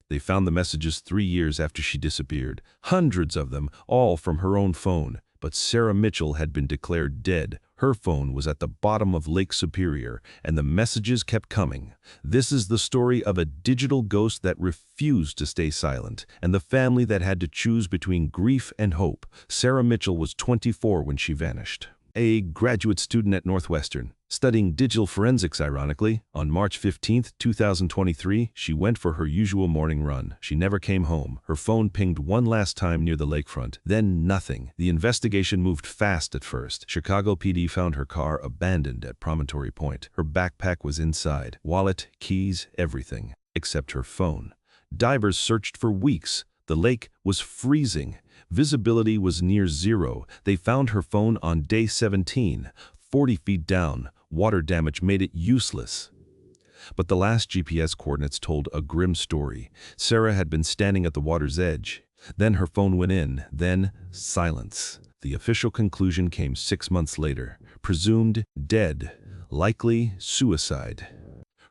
They found the messages 3 years after she disappeared, hundreds of them, all from her own phone. But Sarah Mitchell had been declared dead. Her phone was at the bottom of Lake Superior, and the messages kept coming. This is the story of a digital ghost that refused to stay silent, and the family that had to choose between grief and hope. Sarah Mitchell was 24 when she vanished. A graduate student at Northwestern, studying digital forensics ironically. On March 15, 2023, she went for her usual morning run. She never came home. Her phone pinged one last time near the lakefront, then nothing. The investigation moved fast at first. Chicago PD found her car abandoned at Promontory Point. Her backpack was inside, wallet, keys, everything, except her phone. Divers searched for weeks. The lake was freezing. Visibility was near zero. They found her phone on day 17, 40 feet down. Water damage made it useless. But the last GPS coordinates told a grim story. Sarah had been standing at the water's edge. Then her phone went in. Then silence. The official conclusion came 6 months later. Presumed dead. Likely suicide.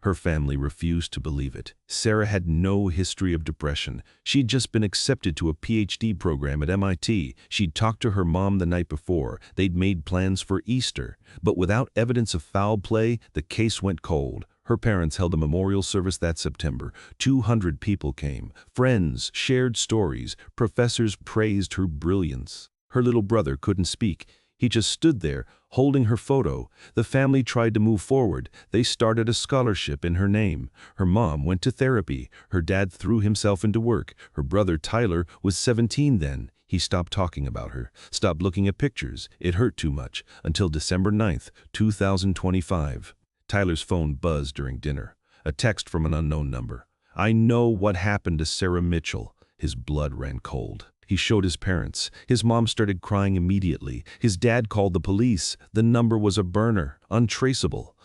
Her family refused to believe it. Sarah had no history of depression. She'd just been accepted to a PhD program at MIT. She'd talked to her mom the night before. They'd made plans for Easter. But without evidence of foul play, the case went cold. Her parents held a memorial service that September. 200 people came. Friends shared stories. Professors praised her brilliance. Her little brother couldn't speak. He just stood there, holding her photo. The family tried to move forward. They started a scholarship in her name. Her mom went to therapy. Her dad threw himself into work. Her brother Tyler was 17 then. He stopped talking about her, stopped looking at pictures. It hurt too much, until December 9th, 2025. Tyler's phone buzzed during dinner. A text from an unknown number. "I know what happened to Sarah Mitchell." His blood ran cold. He showed his parents. His mom started crying immediately. His dad called the police. The number was a burner, untraceable.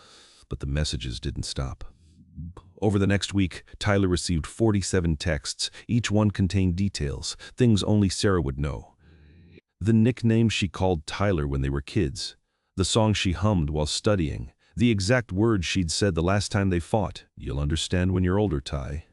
But the messages didn't stop. Over the next week, Tyler received 47 texts. Each one contained details, things only Sarah would know. The nickname she called Tyler when they were kids. The song she hummed while studying. The exact words she'd said the last time they fought. "You'll understand when you're older, Ty."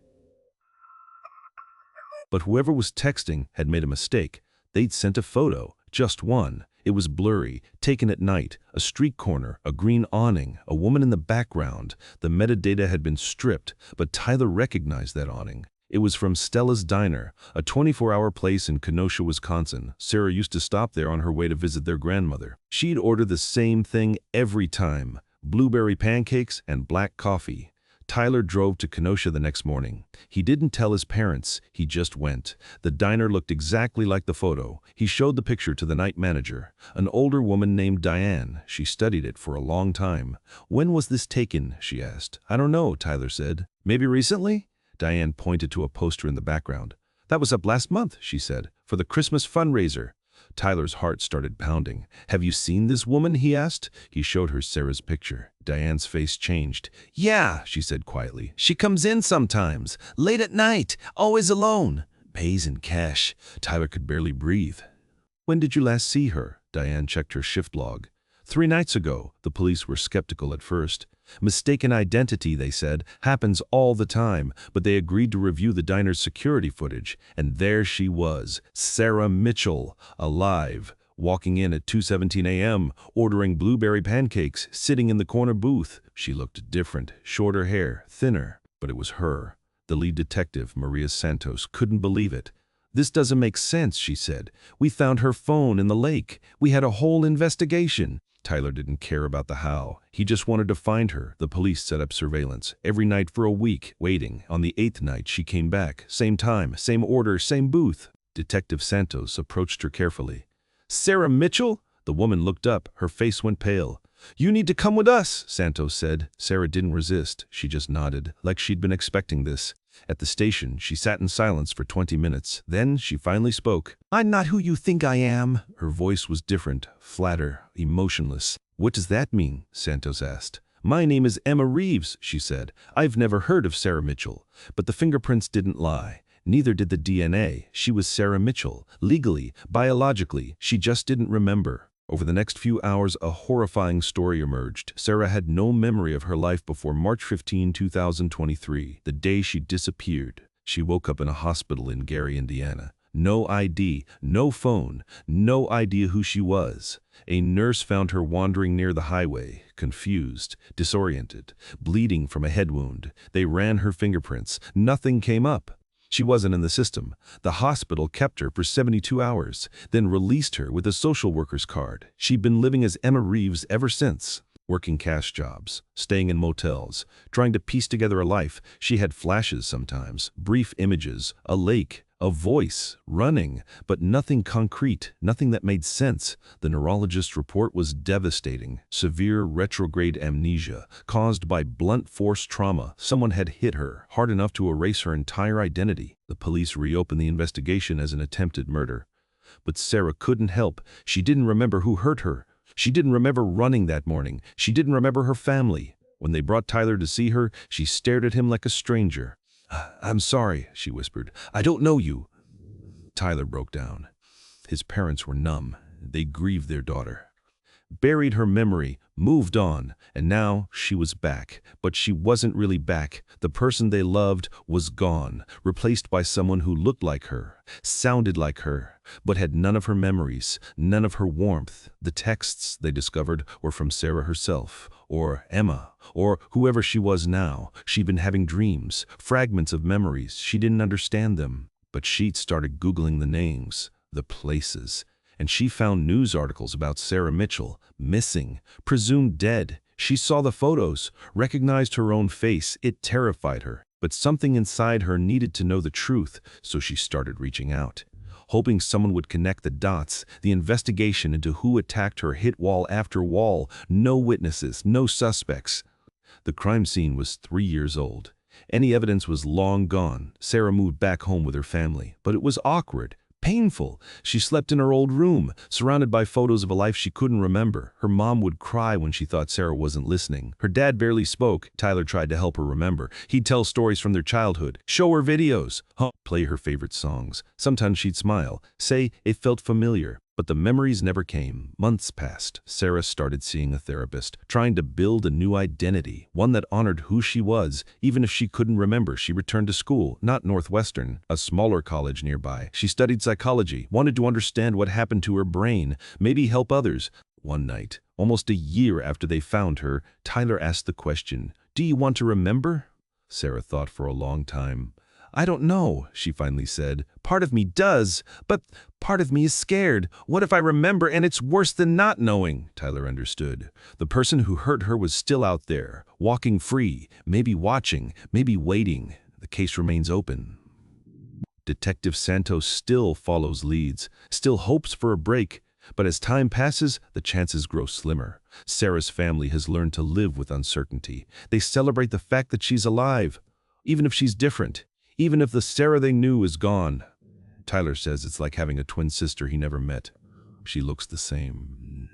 But whoever was texting had made a mistake. They'd sent a photo, just one. It was blurry, taken at night, a street corner, a green awning, a woman in the background. The metadata had been stripped, but Tyler recognized that awning. It was from Stella's Diner, a 24-hour place in Kenosha, Wisconsin. Sarah used to stop there on her way to visit their grandmother. She'd order the same thing every time: blueberry pancakes and black coffee. Tyler drove to Kenosha the next morning. He didn't tell his parents, he just went. The diner looked exactly like the photo. He showed the picture to the night manager, an older woman named Diane. She studied it for a long time. "When was this taken?" she asked. "I don't know," Tyler said. "Maybe recently?" Diane pointed to a poster in the background. "That was up last month," she said, "for the Christmas fundraiser." Tyler's heart started pounding. "Have you seen this woman?" he asked. He showed her Sarah's picture. Diane's face changed. "Yeah," she said quietly. "She comes in sometimes, late at night, always alone. Pays in cash." Tyler could barely breathe. "When did you last see her?" Diane checked her shift log. 3 nights ago." The police were skeptical at first. Mistaken identity, they said, happens all the time, but they agreed to review the diner's security footage, and there she was, Sarah Mitchell, alive, walking in at 2:17 a.m., ordering blueberry pancakes, sitting in the corner booth. She looked different, shorter hair, thinner, but it was her. The lead detective, Maria Santos, couldn't believe it. "This doesn't make sense," she said. "We found her phone in the lake. We had a whole investigation." Tyler didn't care about the how. He just wanted to find her. The police set up surveillance every night for a week, waiting. On the 8th night, she came back. Same time, same order, same booth. Detective Santos approached her carefully. "Sarah Mitchell?" The woman looked up. Her face went pale. "You need to come with us," Santos said. Sarah didn't resist. She just nodded, like she'd been expecting this. At the station, she sat in silence for 20 minutes. Then she finally spoke. "I'm not who you think I am." Her voice was different, flatter, emotionless. "What does that mean?" Santos asked. "My name is Emma Reeves," she said. "I've never heard of Sarah Mitchell." But the fingerprints didn't lie. Neither did the DNA. She was Sarah Mitchell. Legally, biologically, she just didn't remember. Over the next few hours, a horrifying story emerged. Sarah had no memory of her life before March 15, 2023, the day she disappeared. She woke up in a hospital in Gary, Indiana. No ID, no phone, no idea who she was. A nurse found her wandering near the highway, confused, disoriented, bleeding from a head wound. They ran her fingerprints. Nothing came up. She wasn't in the system. The hospital kept her for 72 hours, then released her with a social worker's card. She'd been living as Emma Reeves ever since, working cash jobs, staying in motels, trying to piece together a life. She had flashes sometimes, brief images, a lake, a voice, running, but nothing concrete, nothing that made sense. The neurologist's report was devastating. Severe retrograde amnesia, caused by blunt force trauma. Someone had hit her hard enough to erase her entire identity. The police reopened the investigation as an attempted murder. But Sarah couldn't help. She didn't remember who hurt her. She didn't remember running that morning. She didn't remember her family. When they brought Tyler to see her, she stared at him like a stranger. "I'm sorry," she whispered. "I don't know you." Tyler broke down. His parents were numb. They grieved their daughter, buried her memory, moved on, and now she was back. But she wasn't really back. The person they loved was gone, replaced by someone who looked like her, sounded like her, but had none of her memories, none of her warmth. The texts, they discovered, were from Sarah herself, or Emma, or whoever she was now. She'd been having dreams, fragments of memories. She didn't understand them. But she'd started Googling the names, the places, and she found news articles about Sarah Mitchell, missing, presumed dead. She saw the photos, recognized her own face. It terrified her. But something inside her needed to know the truth, so she started reaching out, hoping someone would connect the dots. The investigation into who attacked her hit wall after wall. No witnesses, no suspects. The crime scene was 3 years old. Any evidence was long gone. Sarah moved back home with her family, but it was awkward, painful. She slept in her old room, surrounded by photos of a life she couldn't remember. Her mom would cry when she thought Sarah wasn't listening. Her dad barely spoke. Tyler tried to help her remember. He'd tell stories from their childhood, show her videos, play her favorite songs. Sometimes she'd smile, say it felt familiar. But the memories never came. Months passed. Sarah started seeing a therapist, trying to build a new identity, one that honored who she was. Even if she couldn't remember, she returned to school, not Northwestern, a smaller college nearby. She studied psychology, wanted to understand what happened to her brain, maybe help others. One night, almost a year after they found her, Tyler asked the question, "Do you want to remember?" Sarah thought for a long time. "I don't know," she finally said. "Part of me does, but part of me is scared. What if I remember and it's worse than not knowing?" Tyler understood. The person who hurt her was still out there, walking free, maybe watching, maybe waiting. The case remains open. Detective Santos still follows leads, still hopes for a break. But as time passes, the chances grow slimmer. Sarah's family has learned to live with uncertainty. They celebrate the fact that she's alive, even if she's different. Even if the Sarah they knew is gone. Tyler says it's like having a twin sister he never met. She looks the same.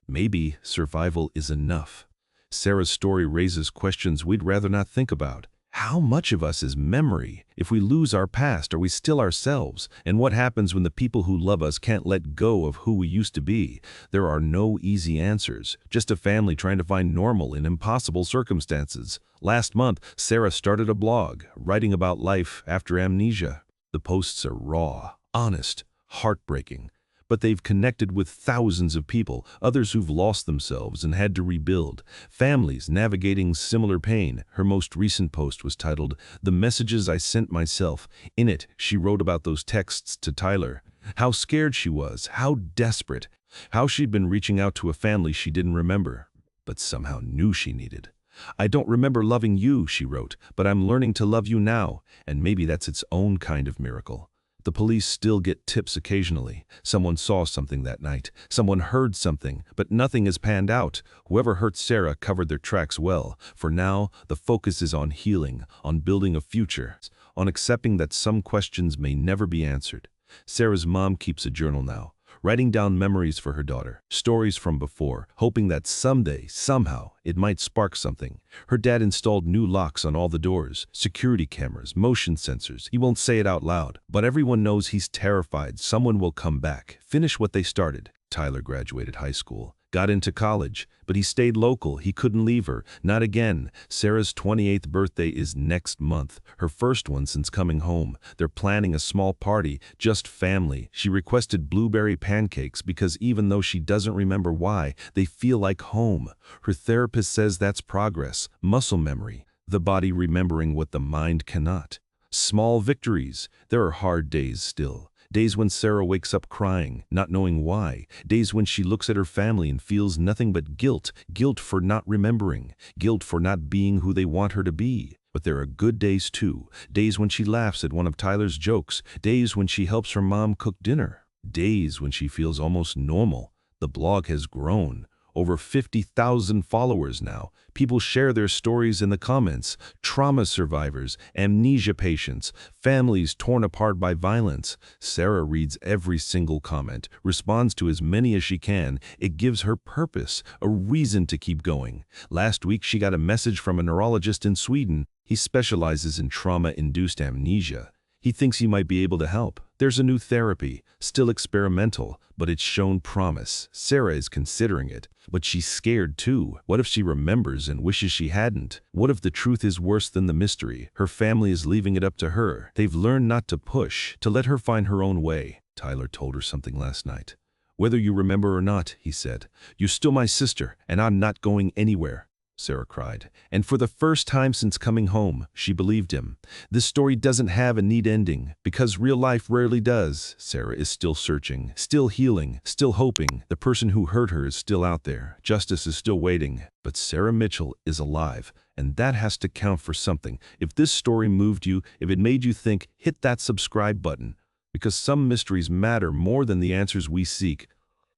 Maybe survival is enough. Sarah's story raises questions we'd rather not think about. How much of us is memory? If we lose our past, are we still ourselves? And what happens when the people who love us can't let go of who we used to be? There are no easy answers, just a family trying to find normal in impossible circumstances. Last month, Sarah started a blog, writing about life after amnesia. The posts are raw, honest, heartbreaking. But they've connected with thousands of people, others who've lost themselves and had to rebuild, families navigating similar pain. Her most recent post was titled, "The Messages I Sent Myself." In it, she wrote about those texts to Tyler, how scared she was, how desperate, how she'd been reaching out to a family she didn't remember, but somehow knew she needed. "I don't remember loving you," she wrote, "but I'm learning to love you now," and maybe that's its own kind of miracle. The police still get tips occasionally. Someone saw something that night. Someone heard something, but nothing has panned out. Whoever hurt Sarah covered their tracks well. For now, the focus is on healing, on building a future, on accepting that some questions may never be answered. Sarah's mom keeps a journal now, writing down memories for her daughter, stories from before, hoping that someday, somehow, it might spark something. Her dad installed new locks on all the doors, security cameras, motion sensors. He won't say it out loud, but everyone knows he's terrified someone will come back, finish what they started. Tyler graduated high school, got into college, but he stayed local. He couldn't leave her. Not again. Sarah's 28th birthday is next month, her first one since coming home. They're planning a small party, just family. She requested blueberry pancakes because even though she doesn't remember why, they feel like home. Her therapist says that's progress, muscle memory, the body remembering what the mind cannot. Small victories. There are hard days still. Days when Sarah wakes up crying, not knowing why. Days when she looks at her family and feels nothing but guilt. Guilt for not remembering. Guilt for not being who they want her to be. But there are good days too. Days when she laughs at one of Tyler's jokes. Days when she helps her mom cook dinner. Days when she feels almost normal. The blog has grown. Over 50,000 followers now. People share their stories in the comments. Trauma survivors, amnesia patients, families torn apart by violence. Sarah reads every single comment, responds to as many as she can. It gives her purpose, a reason to keep going. Last week she got a message from a neurologist in Sweden. He specializes in trauma-induced amnesia. He thinks he might be able to help. There's a new therapy, still experimental, but it's shown promise. Sarah is considering it, but she's scared too. What if she remembers and wishes she hadn't? What if the truth is worse than the mystery? Her family is leaving it up to her. They've learned not to push, to let her find her own way. Tyler told her something last night. Whether you remember or not, he said, you're still my sister, and I'm not going anywhere. Sarah cried, and for the first time since coming home, she believed him. This story doesn't have a neat ending, because real life rarely does. Sarah is still searching, still healing, still hoping. The person who hurt her is still out there. Justice is still waiting. But Sarah Mitchell is alive, and that has to count for something. If this story moved you, if it made you think, hit that subscribe button. Because some mysteries matter more than the answers we seek.